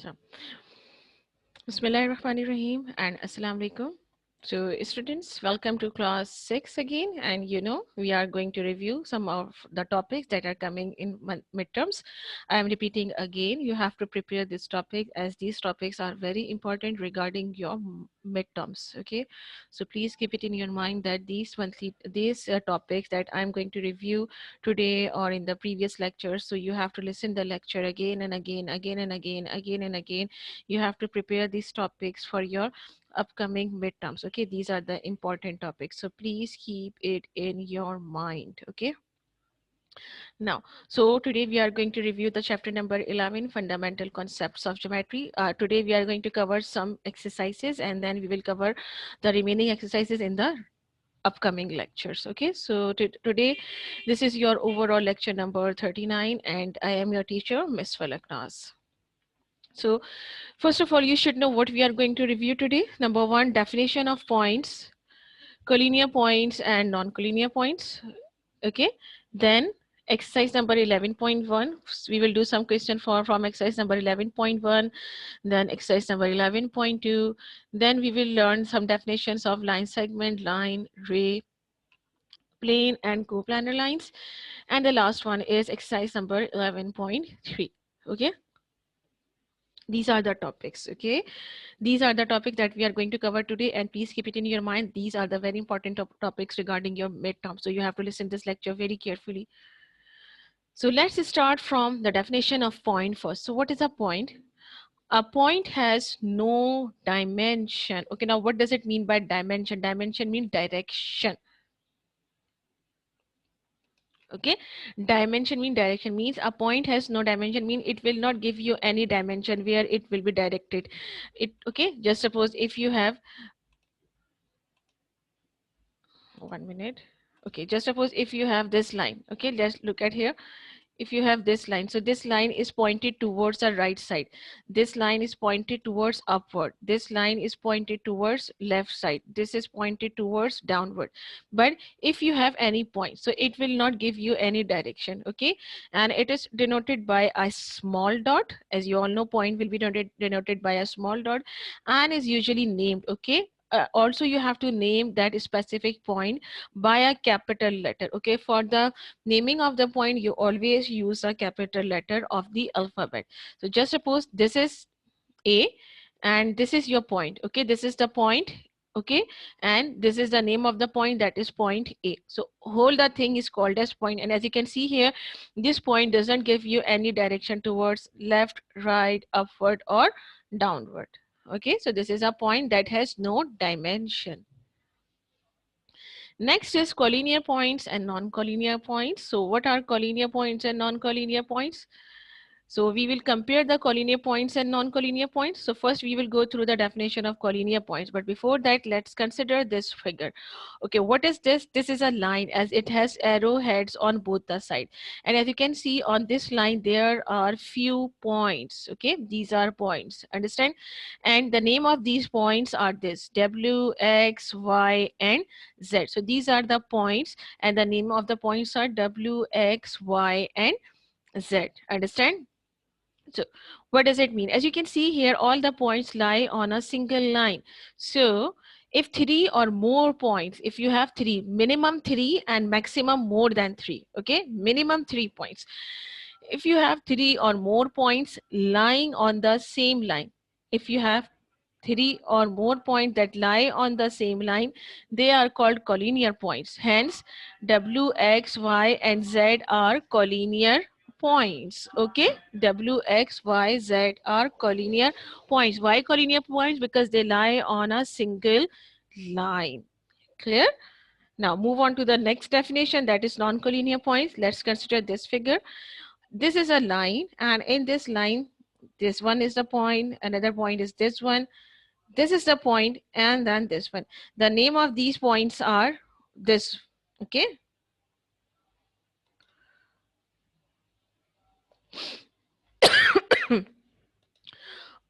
So, Bismillahirrahmanirrahim and Assalamu alaikum. So, students, welcome to class 6 again. And we are going to review some of the topics that are coming in midterms. I am repeating again, you have to prepare this topic as these topics are very important regarding your midterms. Okay, so please keep it in your mind that these topics that I'm going to review today or in the previous lectures. So, you have to listen the lecture again and again, again and again, again and again. You have to prepare these topics for your upcoming midterms. Okay, these are the important topics, so please keep it in your mind. Okay, now, so today we are going to review the chapter number 11, fundamental concepts of geometry. Today we are going to cover some exercises and then we will cover the remaining exercises in the upcoming lectures. Okay, so today this is your overall lecture number 39 and I am your teacher, Miss Falaknaz. So first of all, you should know what we are going to review today. Number one, definition of points, collinear points and non-collinear points. Okay, then exercise number 11.1, we will do some question from exercise number 11.1, then exercise number 11.2, then we will learn some definitions of line segment, line, ray, plane and coplanar lines, and the last one is exercise number 11.3. Okay, these are the topics. Okay, these are the topics that we are going to cover today, and please keep it in your mind, these are the very important topics regarding your midterm, so you have to listen this lecture very carefully. So let's start from the definition of point first. So what is a point? A point has no dimension. Okay, now what does it mean by dimension? Dimension means direction. Okay, dimension mean direction, means a point has no dimension, mean it will not give you any dimension where it will be directed. Okay, just suppose if you have 1 minute. Okay, just suppose if you have this line. Okay, let's look at here. If you have this line, so this line is pointed towards the right side, this line is pointed towards upward, this line is pointed towards left side, this is pointed towards downward. But if you have any point, so it will not give you any direction. Okay, and it is denoted by a small dot. As you all know, point will be denoted by a small dot and is usually named. Okay, also you have to name that specific point by a capital letter. Okay, for the naming of the point, you always use a capital letter of the alphabet. So just suppose this is A and this is your point. Okay, this is the point. Okay, and this is the name of the point, that is point A. So whole the thing is called as point, and as you can see here, this point doesn't give you any direction towards left, right, upward or downward. Okay, so this is a point that has no dimension. Next is collinear points and non-collinear points. So what are collinear points and non-collinear points? So we will compare the collinear points and non-collinear points. So first we will go through the definition of collinear points. But before that, let's consider this figure. Okay, what is this? This is a line as it has arrowheads on both the sides. And as you can see on this line, there are few points. Okay, these are points. Understand? And the name of these points are this: W, X, Y, and Z. So these are the points and the name of the points are W, X, Y, and Z. Understand? So what does it mean? As you can see here, all the points lie on a single line. So if three or more points, if you have three, minimum three and maximum more than three, okay, minimum 3 points. If you have three or more points lying on the same line, if you have three or more points that lie on the same line, they are called collinear points. Hence, W, X, Y, and Z are collinear points. Okay, W, X, Y, Z are collinear points. Why collinear points? Because they lie on a single line. Clear? Now move on to the next definition, that is non-collinear points. Let's consider this figure. This is a line, and in this line, this one is the point, another point is this one, this is the point, and then this one. The name of these points are this. Okay,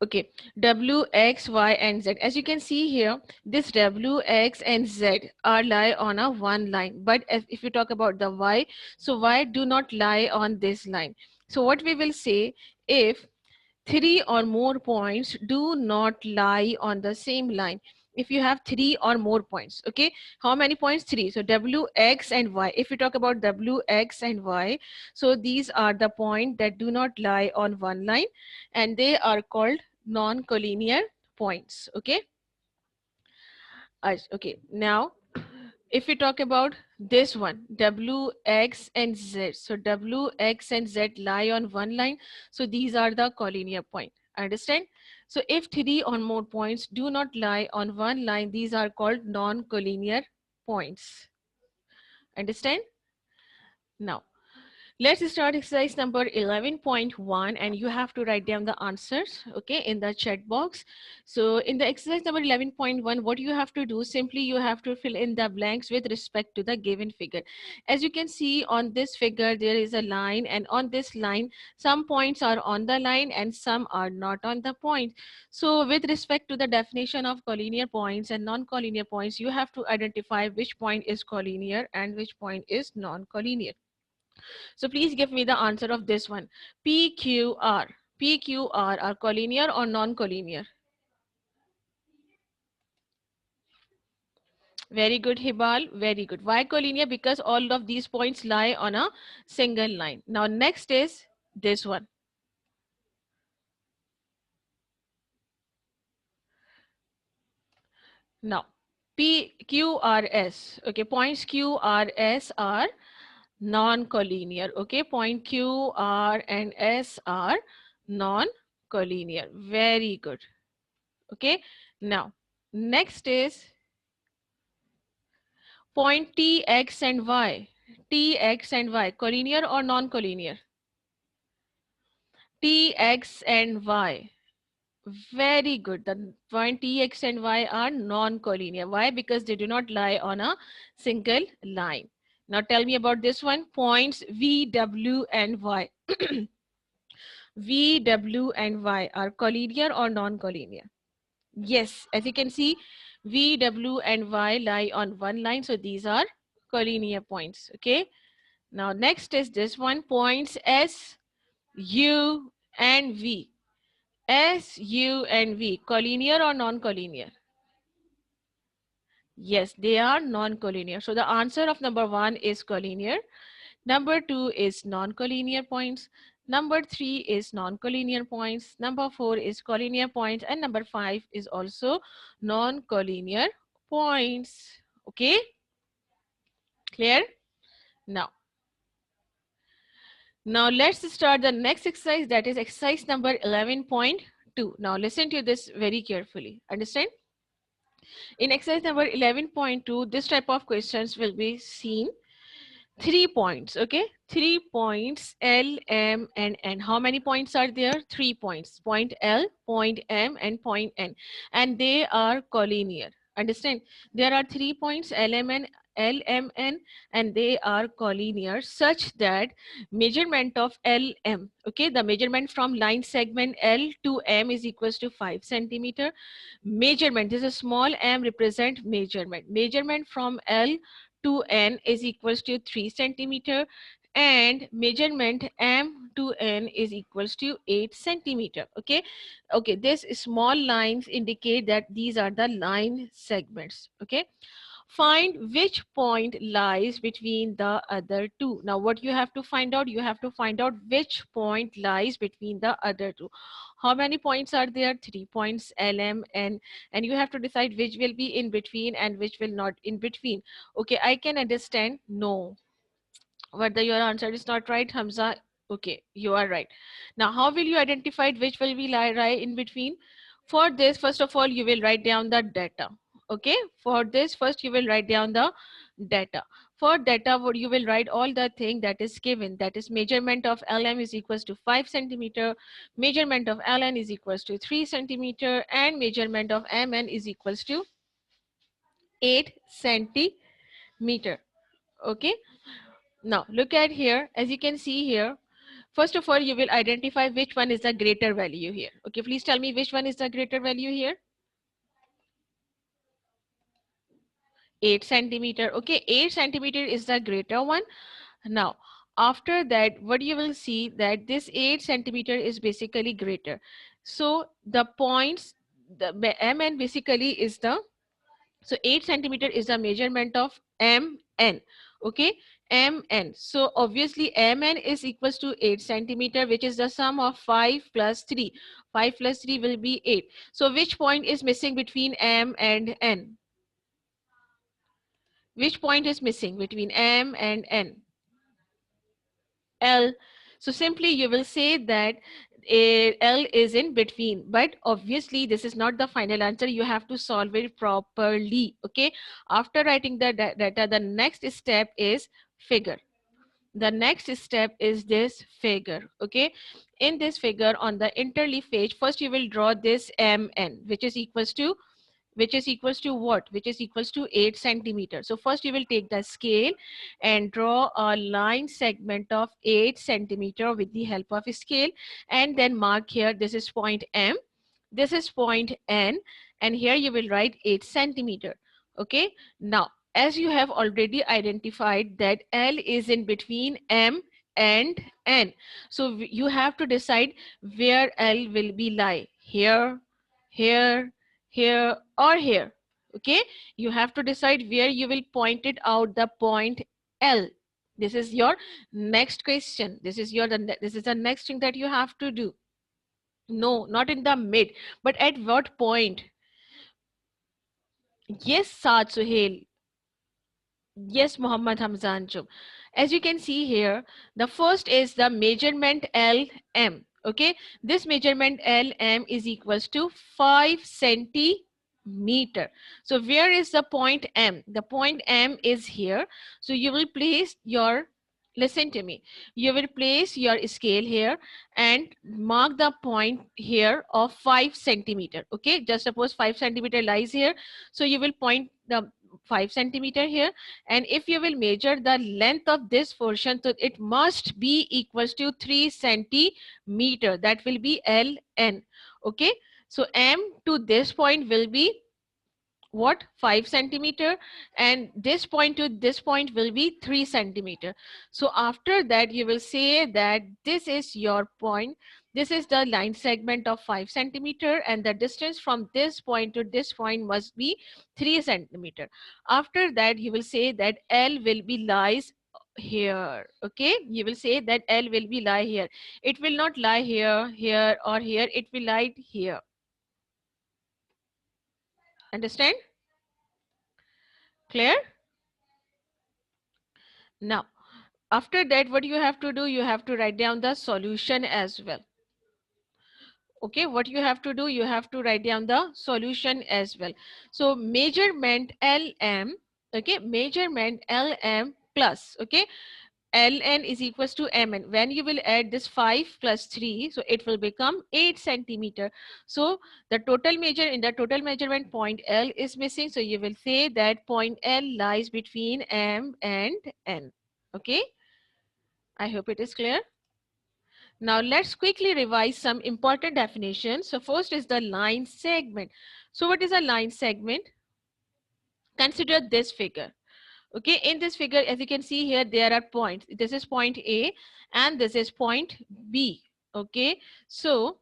okay, W, X, Y, and Z. As you can see here, this W, X, and Z are lie on a one line. But if you talk about the Y, so Y do not lie on this line. So what we will say, if three or more points do not lie on the same line. If you have three or more points, okay, how many points? Three. So w, x and y. If we talk about w, x and y, so these are the points that do not lie on one line, and they are called non-collinear points. Okay. Okay, now if we talk about this one, w, x and z, so w, x and z lie on one line, so these are the collinear point. Understand? So if three or more points do not lie on one line, these are called non-collinear points. Understand? Now let's start exercise number 11.1, and you have to write down the answers, okay, in the chat box. So in the exercise number 11.1, what you have to do, simply you have to fill in the blanks with respect to the given figure. As you can see on this figure, there is a line, and on this line, some points are on the line and some are not on the point. So with respect to the definition of collinear points and non-collinear points, you have to identify which point is collinear and which point is non-collinear. So please give me the answer of this one. PQR. PQR are collinear or non-collinear? Very good, Hibal. Very good. Why collinear? Because all of these points lie on a single line. Now next is this one. Now PQRS. Okay, points QRS are non-collinear. Okay, point Q, R and S are non-collinear. Very good. Okay, now next is point T, X and Y. T, X and Y, collinear or non-collinear? T, X and Y. Very good. The point T, X and Y are non-collinear. Why? Because they do not lie on a single line. Now tell me about this one. Points V, W and Y. V, W and Y are collinear or non-collinear? Yes, as you can see, V, W and Y lie on one line. So these are collinear points. Okay. Now next is this one, points S, U and V. S, U and V, collinear or non-collinear? Yes, they are non-collinear. So the answer of number one is collinear. Number two is non-collinear points. Number three is non-collinear points. Number four is collinear points. And number five is also non-collinear points. Okay, clear? Now, Now let's start the next exercise, that is exercise number 11.2. Now listen to this very carefully. Understand? In exercise number 11.2, this type of questions will be seen. 3 points, okay? 3 points, L, M, and N. How many points are there? 3 points. Point L, point M, and point N. And they are collinear. Understand? There are 3 points, L, M, and L, M, N, and they are collinear such that measurement of L, M, okay? The measurement from line segment L to M is equals to 5 centimeter. Measurement, this is small m represent measurement. Measurement from L to N is equals to 3 centimeter, and measurement M to N is equals to 8 centimeter. Okay. Okay. This small lines indicate that these are the line segments. Okay. Find which point lies between the other two. Now what you have to find out, you have to find out which point lies between the other two. How many points are there? 3 points, LM, and you have to decide which will be in between and which will not in between. Okay, I can understand. No, whether your answer is not right, Hamza. Okay, you are right. Now how will you identify which will be lie right in between? For this, first of all, you will write down the data. Okay, for this, first you will write down the data. For data, what you will write all the thing that is given, that is measurement of LM is equals to 5 centimeter, measurement of LN is equals to 3 centimeter, and measurement of MN is equals to 8 centimeter. Okay, now look at here. As you can see here, first of all, you will identify which one is the greater value here. Okay, please tell me which one is the greater value here. 8 centimeter. Okay, 8 centimeter is the greater one. Now After that, what you will see that this 8 centimeter is basically greater. So the points, the mn basically is the, so 8 centimeter is the measurement of mn. Okay, mn. So obviously mn is equals to 8 centimeter, which is the sum of 5 plus 3. 5 plus 3 will be 8. So which point is missing between m and n? Which point is missing between m and n? L. So simply you will say that L is in between, but obviously this is not the final answer. You have to solve it properly. Okay. After writing the data, the next step is figure. The next step is this figure. Okay. In this figure on the interleaf page, first you will draw this MN, which is equals to what? Which is equals to 8 centimeters. So first you will take the scale and draw a line segment of 8 centimeter with the help of a scale, and then mark here, this is point M, this is point N, and here you will write 8 centimeter. Okay. Now, as you have already identified that L is in between M and N, so you have to decide where L will be lie, here, here, here, or here. Okay, you have to decide where you will point it out, the point L. This is your next question. This is the next thing that you have to do. No, not in the mid, but at what point? Yes, Saad Suhail. Yes, Muhammad Hamzan Jum. As you can see here, the first is the measurement LM. Okay, this measurement LM is equals to 5 centimeter. So where is the point M? The point M is here. So you will place your, listen to me, you will place your scale here and mark the point here of 5 centimeter. Okay, just suppose 5 centimeter lies here. So you will point the 5 centimeter here, and if you will measure the length of this portion, so it must be equals to 3 centimeter. That will be ln. Okay, so m to this point will be what? 5 centimeter, and this point to this point will be 3 centimeter. So after that you will say that this is your point, this is the line segment of 5 centimeter, and the distance from this point to this point must be 3 centimeter. After that you will say that L will be lies here. Okay, you will say that L will be lie here. It will not lie here, here, or here. It will lie here. Understand? Clear? Now, after that, what you have to do, you have to write down the solution as well. Okay, what you have to do, you have to write down the solution as well. So measurement LM, okay, measurement LM plus, okay, ln is equals to mn. When you will add this 5 plus 3, so it will become 8 centimeter. So the total measure, in the total measurement, point L is missing. So you will say that point L lies between m and n. Okay, I hope it is clear. Now let's quickly revise some important definitions. So first is the line segment. So what is a line segment? Consider this figure. Okay, in this figure, as you can see here, there are points. This is point A and this is point B. Okay, so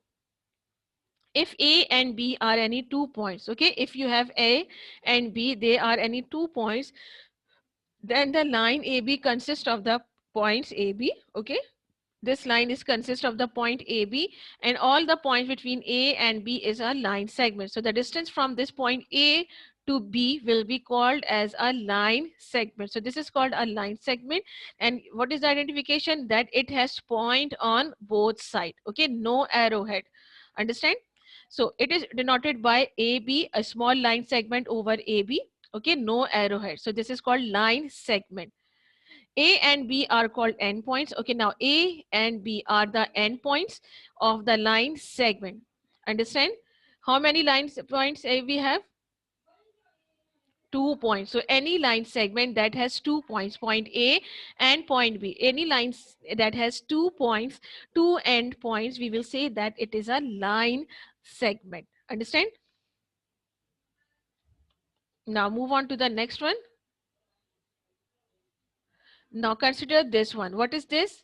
if A and B are any 2 points, okay, if you have A and B, they are any 2 points, then the line AB consists of the points AB. Okay, this line is consist of the point AB, and all the points between A and B is a line segment. So the distance from this point A to B will be called as a line segment. So this is called a line segment. And what is the identification? That it has point on both sides. Okay, no arrowhead. Understand? So it is denoted by AB, a small line segment over AB. Okay, no arrowhead. So this is called line segment. A and B are called endpoints. Okay, now A and B are the endpoints of the line segment. Understand? How many lines points we have? 2 points. So any line segment that has 2 points, point A and point B, any lines that has 2 points, two endpoints, we will say that it is a line segment. Understand? Now move on to the next one. Now consider this one. What is this?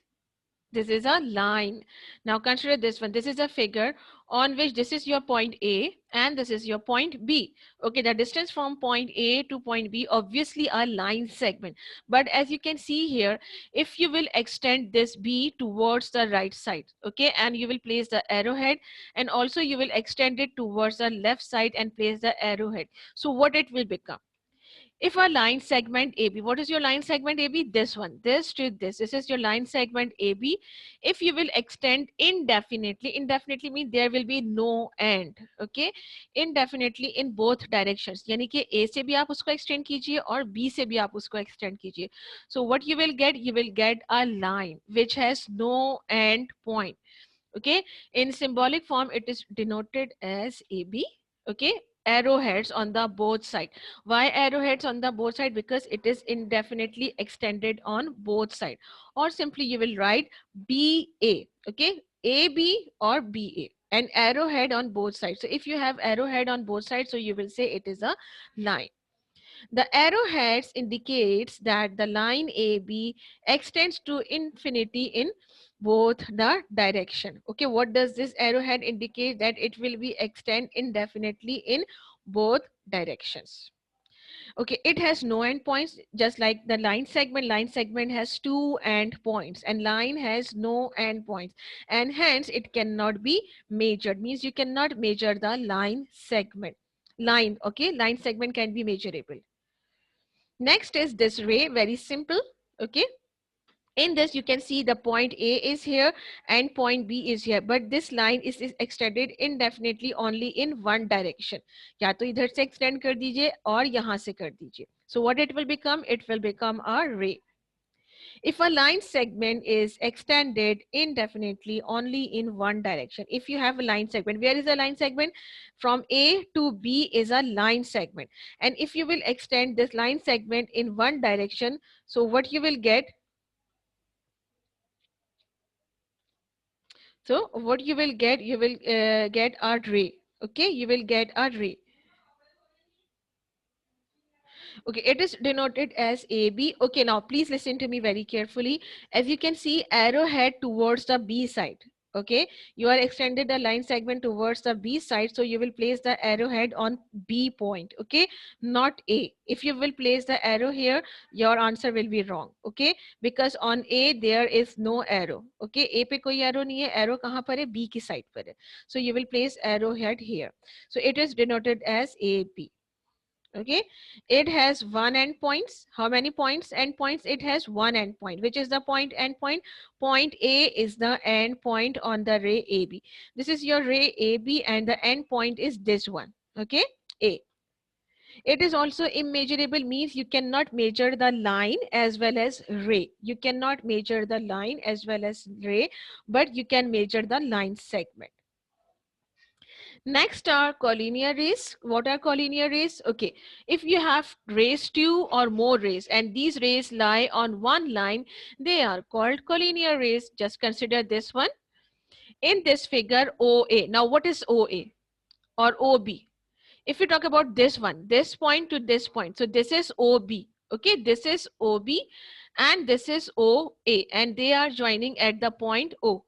This is a line. Now consider this one. This is a figure on which this is your point A and this is your point B. Okay, the distance from point A to point B, obviously a line segment. But as you can see here, if you will extend this B towards the right side, okay, and you will place the arrowhead, and also you will extend it towards the left side and place the arrowhead. So what it will become? If a line segment AB, what is your line segment AB? This one, this to this is your line segment AB. If you will extend indefinitely, indefinitely means there will be no end, okay, indefinitely in both directions, यानी कि A से भी आप उसको extend कीजिए और B से भी आप उसको extend कीजिए. So what you will get a line which has no end point. Okay, in symbolic form it is denoted as AB. Okay, arrowheads on the both side. Why arrowheads on the both side? Because it is indefinitely extended on both side. Or simply you will write BA. Okay, AB or BA, and arrowhead on both sides. So if you have arrowhead on both sides, so you will say it is a line. The arrowheads indicates that the line AB extends to infinity in both the direction. Okay, what does this arrowhead indicate? That it will be extend indefinitely in both directions. Okay, it has no endpoints, just like the line segment. Line segment has two endpoints and line has no endpoints, and hence it cannot be measured. Means you cannot measure the line segment. Line, okay, line segment can be measurable. Next is this ray, very simple. Okay, in this you can see the point A is here and point B is here, but this line is extended indefinitely only in one direction. या तो इधर से extend कर दीजिए और यहाँ से कर दीजिए. So what it will become? It will become a ray. If a line segment is extended indefinitely only in one direction, if you have a line segment, where is a line segment? From A to B is a line segment. And if you will extend this line segment in one direction, so what you will get? So what you will get a ray. Okay, you will get a ray. Okay, it is denoted as AB. Okay, now please listen to me very carefully. As you can see, arrowhead towards the B side. Okay, you are extended the line segment towards the B side, so you will place the arrowhead on B point. Okay, not A. If you will place the arrow here, your answer will be wrong. Okay, because on A there is no arrow. Okay, A पे कोई arrow नहीं है. Arrow कहाँ पर है? B की side पर है. So you will place arrowhead here. So it is denoted as AB. Okay, it has one endpoints. How many points? Endpoints? It has one endpoint. Which is the point endpoint? Point A is the endpoint on the ray AB. This is your ray AB and the endpoint is this one. Okay, A. It is also immeasurable, means you cannot measure the line as well as ray. You cannot measure the line as well as ray, but you can measure the line segment. Next are collinear rays. What are collinear rays? Okay, if you have rays, two or more rays, and these rays lie on one line, they are called collinear rays. Just consider this one. In this figure, OA. Now, what is OA or OB? If you talk about this one, this point to this point, so this is OB. Okay, this is OB and this is OA, and they are joining at the point O.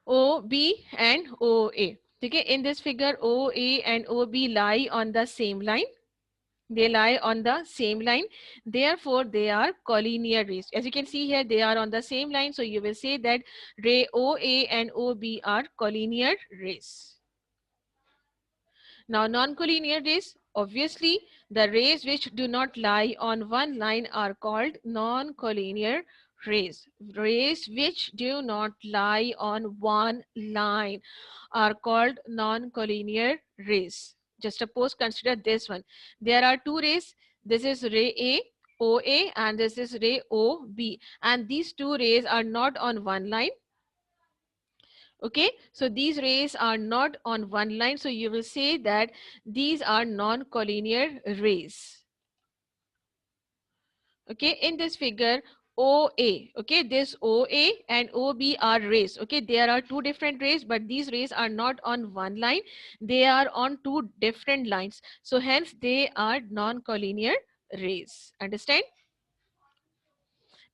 OB and OA. Okay, in this figure, OA and OB lie on the same line. They lie on the same line. Therefore, they are collinear rays. As you can see here, they are on the same line. So you will say that ray OA and OB are collinear rays. Now, non-collinear rays, obviously, the rays which do not lie on one line are called non-collinear rays. Rays which do not lie on one line are called non-collinear rays. Just suppose, consider this one. There are two rays. This is ray A, OA, and this is ray OB. And these two rays are not on one line. Okay, so these rays are not on one line, so you will say that these are non-collinear rays. Okay, in this figure, OA. Okay, this OA and OB are rays. Okay, there are two different rays, but these rays are not on one line. They are on two different lines. So hence they are non-collinear rays. Understand?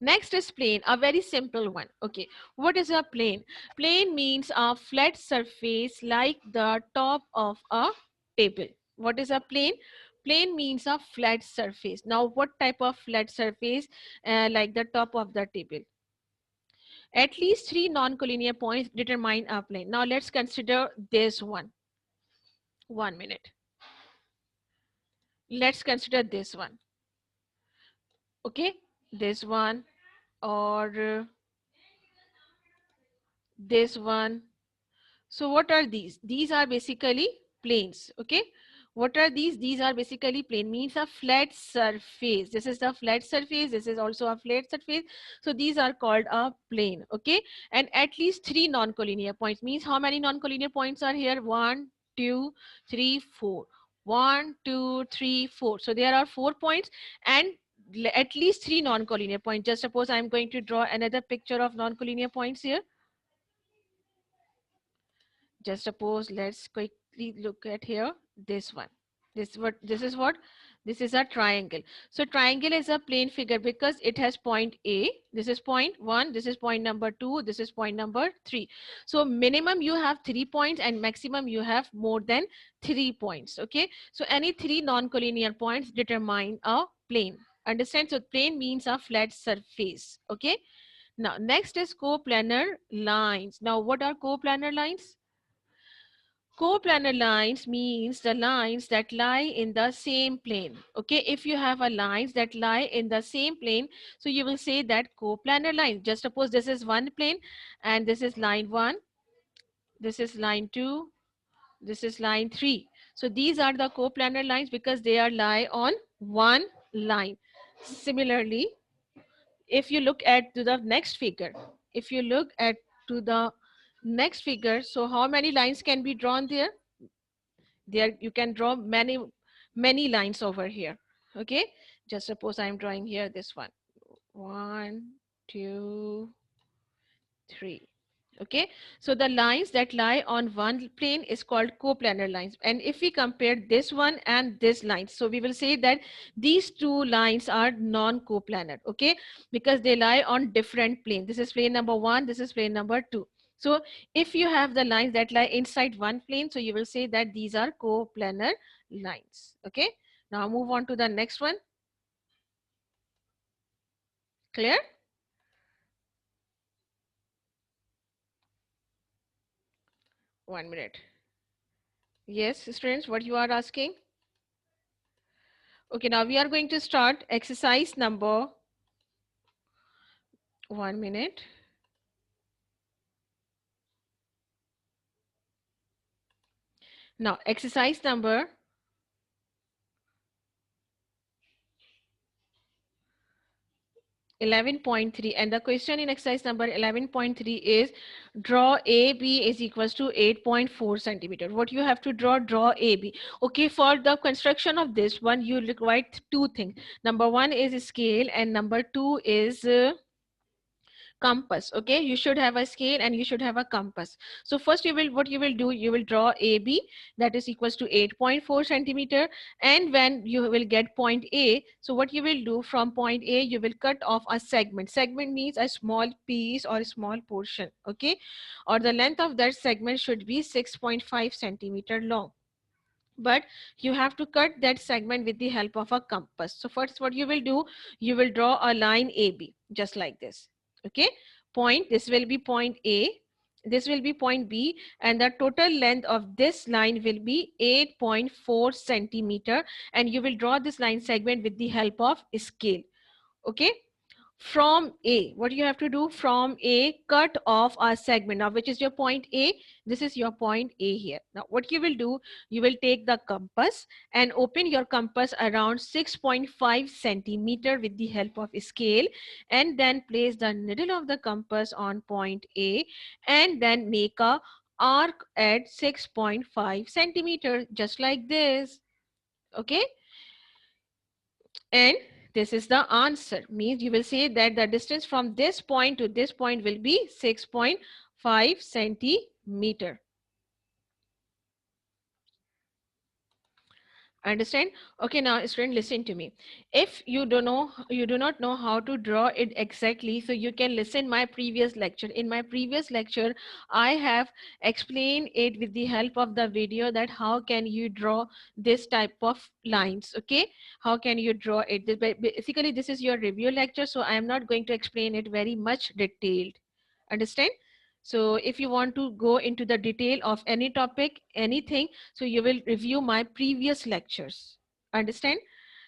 Next is plane, a very simple one. Okay, what is a plane? Plane means a flat surface like the top of a table. What is a plane? Plane means a flat surface. Now, what type of flat surface? Like the top of the table. At least three non-collinear points determine a plane. Now, let's consider this one. 1 minute. Let's consider this one. Okay, this one or this one. So what are these? These are basically planes. Okay. What are these? These are basically plane, means a flat surface. This is the flat surface. This is also a flat surface. So these are called a plane. Okay. And at least three non-collinear points means how many non-collinear points are here? 1, 2, 3, 4. 1, 2, 3, 4. So there are 4 points and at least three non-collinear points. Just suppose I'm going to draw another picture of non-collinear points here. Just suppose, let's quickly look at here this one. This is a triangle. So triangle is a plane figure because it has point A. This is point 1, this is point number 2, this is point number 3. So minimum you have 3 points and maximum you have more than 3 points. Okay, so any three non-collinear points determine a plane. Understand? So plane means a flat surface. Okay, now next is coplanar lines. Now what are coplanar lines? Coplanar lines means the lines that lie in the same plane. Okay, if you have a lines that lie in the same plane, so you will say that coplanar line. Just suppose this is one plane and this is line 1, this is line 2, this is line 3. So these are the coplanar lines because they are lie on one line. Similarly, if you look at to the next figure, if you look at to the next figure, so how many lines can be drawn there? There you can draw many lines over here. Okay, just suppose I'm drawing here this one. 1, 2, 3. Okay, so the lines that lie on one plane is called coplanar lines. And if we compare this one and this line, so we will say that these two lines are non-coplanar. Okay, because they lie on different plane. This is plane number 1, this is plane number 2. So if you have the lines that lie inside one plane, so you will say that these are coplanar lines. Okay, now move on to the next one. Clear? 1 minute. Yes, students, what you are asking? Okay, now we are going to start exercise number 1 minute. Now, exercise number 11.3, and the question in exercise number 11.3 is draw AB is equals to 8.4 centimeter. What you have to draw AB. Okay, for the construction of this one, you require two things. Number one is scale, and number two is compass. Okay, you should have a scale and you should have a compass. So first what you will do, you will draw AB, that is equals to 8.4 centimeter, and when you will get point A, so what you will do, from point A you will cut off a segment means a small piece or a small portion. Okay, or the length of that segment should be 6.5 centimeter long, but you have to cut that segment with the help of a compass. So first what you will do, you will draw a line AB just like this. Okay, point, this will be point A, this will be point B, and the total length of this line will be 8.4 centimeter, and you will draw this line segment with the help of scale. Okay, from A, what you have to do, from A cut off a segment. Now which is your point A? This is your point A here. Now what you will do, you will take the compass and open your compass around 6.5 centimeter with the help of scale, and then place the needle of the compass on point A and then make a arc at 6.5 centimeter just like this. Okay, and This is the answer. Means you will say that the distance from this point to this point will be 6.5 centimeter. Understand? Okay, now student, listen to me. If you don't know, you do not know how to draw it exactly, so you can listen my previous lecture. In my previous lecture, I have explained it with the help of the video that how can you draw this type of lines. Okay, how can you draw it? Basically, this is your review lecture, so I am not going to explain it very much detailed. Understand? So if you want to go into the detail of any topic, anything, so you will review my previous lectures. Understand?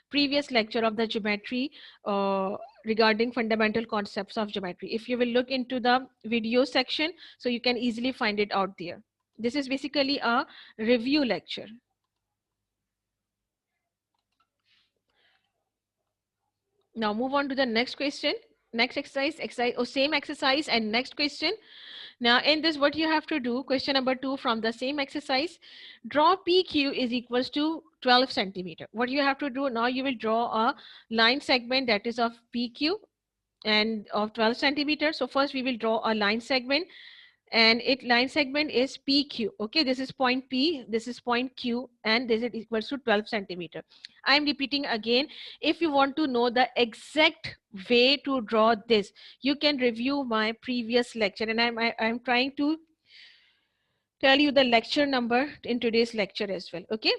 Previous lecture of the geometry regarding fundamental concepts of geometry. If you will look into the video section, so you can easily find it out there. This is basically a review lecture. Now move on to the next question. Next exercise, or same exercise and next question. Now in this, what you have to do, question number 2 from the same exercise, draw PQ is equals to 12 centimeter. What you have to do now, you will draw a line segment that is of PQ and of 12 centimeters. So first we will draw a line segment, and it line segment is PQ. Okay, this is point P, this is point Q, and this is equals to 12 centimeter. I am repeating again. If you want to know the exact way to draw this, you can review my previous lecture, and I'm trying to tell you the lecture number in today's lecture as well. Okay,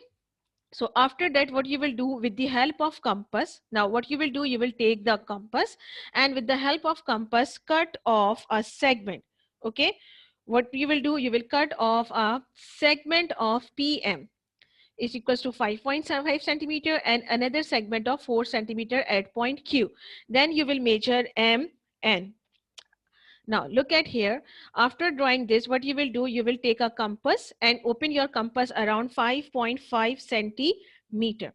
so after that, what you will do with the help of compass, now what you will do, you will take the compass and with the help of compass cut off a segment. Okay, what you will do, you will cut off a segment of PM is equals to 5.75 centimeter and another segment of 4 centimeter at point Q. Then you will measure MN. Now look at here. After drawing this, what you will do, you will take a compass and open your compass around 5.5 centimeter.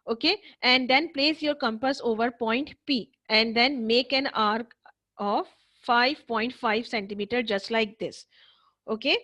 Okay, and then place your compass over point P and then make an arc of 5.5 centimeter just like this. Okay,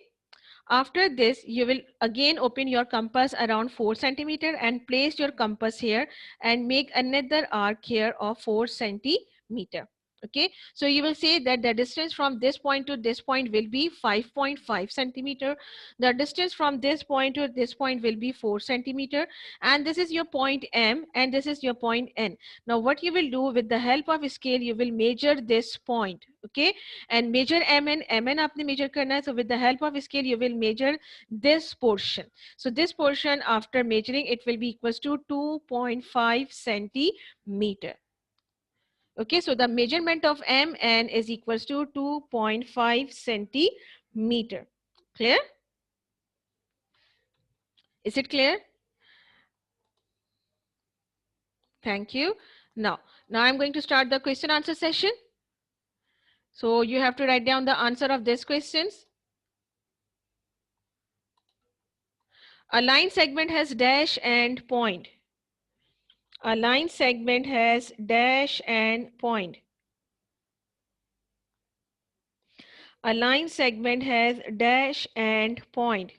after this, you will again open your compass around 4 centimeter and place your compass here and make another arc here of 4 centimeter. Okay, so you will say that the distance from this point to this point will be 5.5 centimeter. The distance from this point to this point will be 4 centimeter, and this is your point M and this is your point N. Now what you will do, with the help of scale, you will measure this point. Okay, and measure MN आपने measure करना है. So with the help of scale, you will measure this portion. So this portion, after measuring, it will be equals to 2.5 centimeter. Okay, so the measurement of MN is equals to 2.5 centimeter. Clear? Is it clear? Thank you. Now I'm going to start the question answer session. So you have to write down the answer of these questions. A line segment has dash and point. A line segment has dash and point. A line segment has dash and point.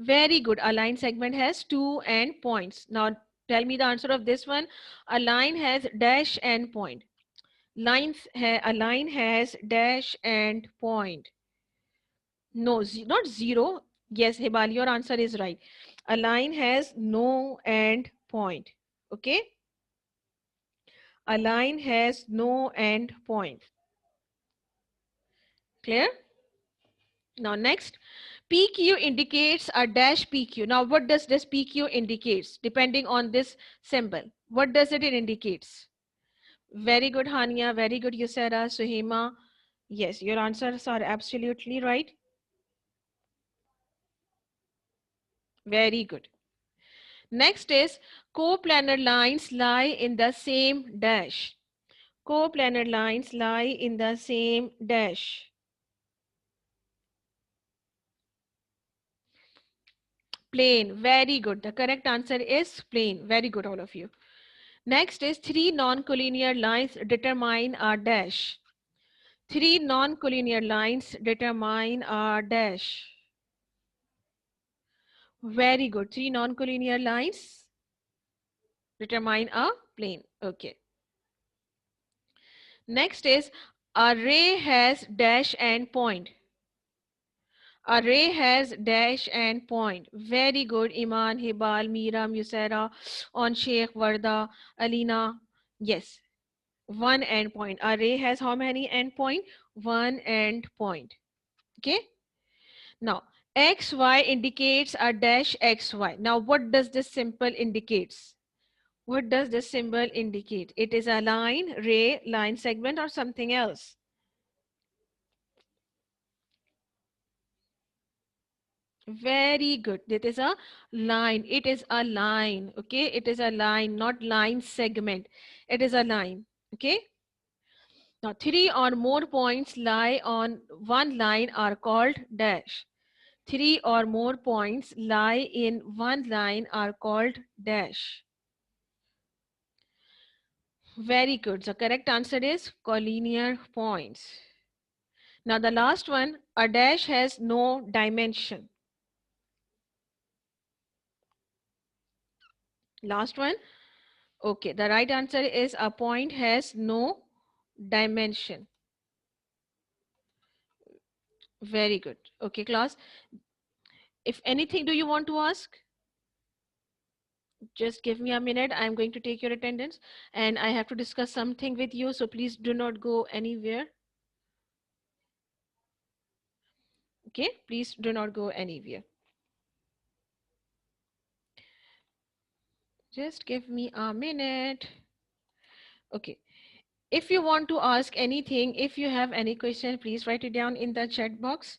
Very good. A line segment has two and points. Now tell me the answer of this one. A line has dash and point. A line has dash and point. No, not zero. Yes, Hibali, your answer is right. A line has no and point. Okay. A line has no end point. Clear? Now next, PQ indicates a dash PQ. Now what does this PQ indicates? Depending on this symbol, what does it indicates? Very good, Hania. Very good, Yusera, Suhima. Yes, your answers are absolutely right. Very good. Next is coplanar lines lie in the same dash. Coplanar lines lie in the same dash. Plane. Very good. The correct answer is plane. Very good, all of you. Next is three non-collinear lines determine a dash. Three non-collinear lines determine a dash. Very good. Three non-collinear lines Determine a plane. Okay. Next is a ray has dash and point. A ray has dash and point. Very good. Iman, Hibal, Mira, Musera, on Sheikh, Varda, Alina. Yes. One endpoint. A ray has how many endpoint? One endpoint. Okay. Now, XY indicates a dash XY. Now, what does this symbol indicates? What does this symbol indicate? It is a line, ray, line segment, or something else. Very good. It is a line. It is a line. Okay. It is a line, not line segment. It is a line. Okay. Now, three or more points lie on one line are called dash. Three or more points lie in one line are called dash. Very good. The correct answer is collinear points. Now, the last one, a dash has no dimension. Last one. Okay, the right answer is a point has no dimension. Very good. Okay, class. If anything do you want to ask, just give me a minute. I'm going to take your attendance and I have to discuss something with you. So please do not go anywhere. Okay, please do not go anywhere. Just give me a minute. Okay. If you want to ask anything, if you have any question, please write it down in the chat box.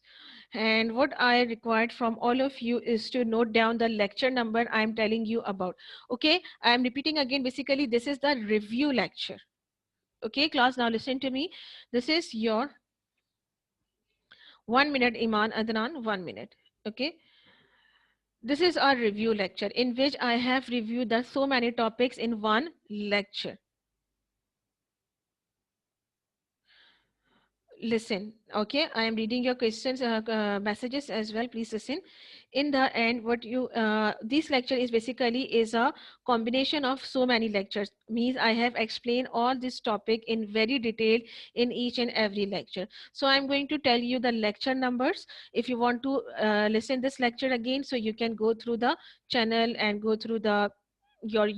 And what I required from all of you is to note down the lecture number I'm telling you about. Okay, I'm repeating again. Basically, this is the review lecture. Okay, class, now listen to me. This is your 1 minute, Iman Adnan, 1 minute. Okay, this is our review lecture in which I have reviewed the so many topics in one lecture. Listen, okay, I am reading your questions, messages as well. Please listen. In the end, what you this lecture is basically is a combination of so many lectures. Means I have explained all this topic in very detail in each and every lecture. So I'm going to tell you the lecture numbers. If you want to listen this lecture again, so you can go through the channel and go through the your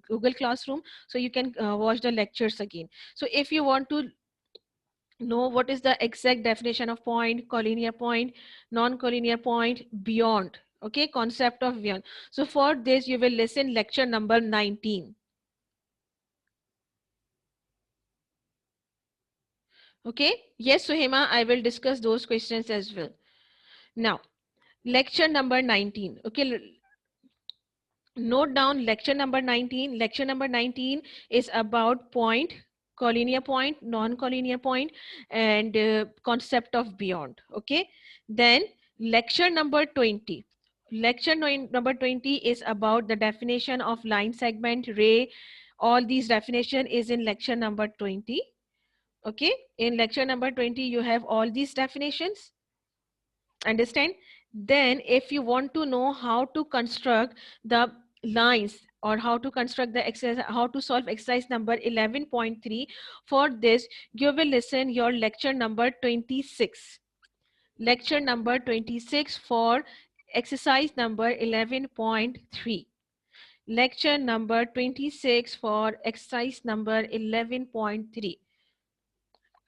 Google Classroom, so you can watch the lectures again. So if you want to know what is the exact definition of point, collinear point, non-collinear point, beyond, okay, concept of beyond, so for this you will listen lecture number 19. Okay, yes Suhema, I will discuss those questions as well. Now lecture number 19. Okay, note down lecture number 19. Lecture number 19 is about point, collinear point, non-collinear point, and concept of beyond. Okay, then lecture number 20. Lecture number 20 is about the definition of line segment, ray. All these definition is in lecture number 20. Okay, in lecture number 20 you have all these definitions. Understand? Then if you want to know how to construct the lines or how to construct the exercise, how to solve exercise number 11.3, for this you will listen your lecture number 26. Lecture number 26 for exercise number 11.3. Lecture number 26 for exercise number 11.3.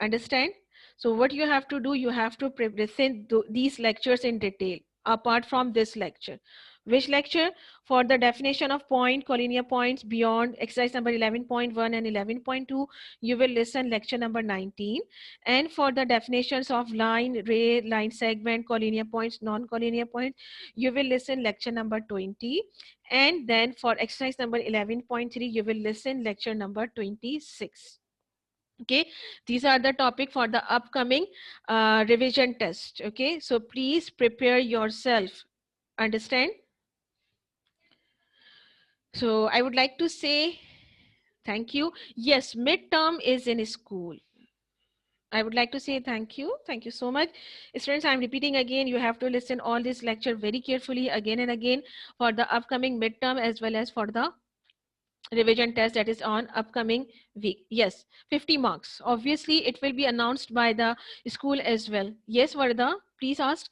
Understand? So what you have to do, you have to present these lectures in detail apart from this lecture. Which lecture? For the definition of point, collinear points, beyond, exercise number 11.1 and 11.2, you will listen lecture number 19. And for the definitions of line, ray, line segment, collinear points, non-collinear points, you will listen lecture number 20. And then for exercise number 11.3, you will listen lecture number 26. Okay, these are the topic for the upcoming revision test. Okay, so please prepare yourself. Understand? So I would like to say thank you. Yes, midterm is in school. I would like to say thank you. Thank you so much. Students, I'm repeating again, you have to listen all this lecture very carefully again and again for the upcoming midterm as well as for the revision test that is on upcoming week. Yes, 50 marks. Obviously, it will be announced by the school as well. Yes, Varda, please ask.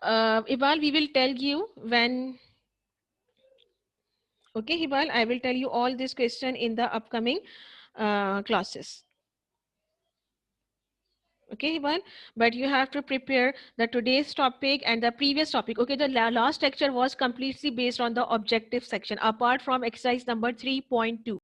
Ibal, we will tell you when. Okay, Hibal, I will tell you all this question in the upcoming classes. Okay, Hibal, but you have to prepare the today's topic and the previous topic. Okay, the last lecture was completely based on the objective section apart from exercise number 3.2.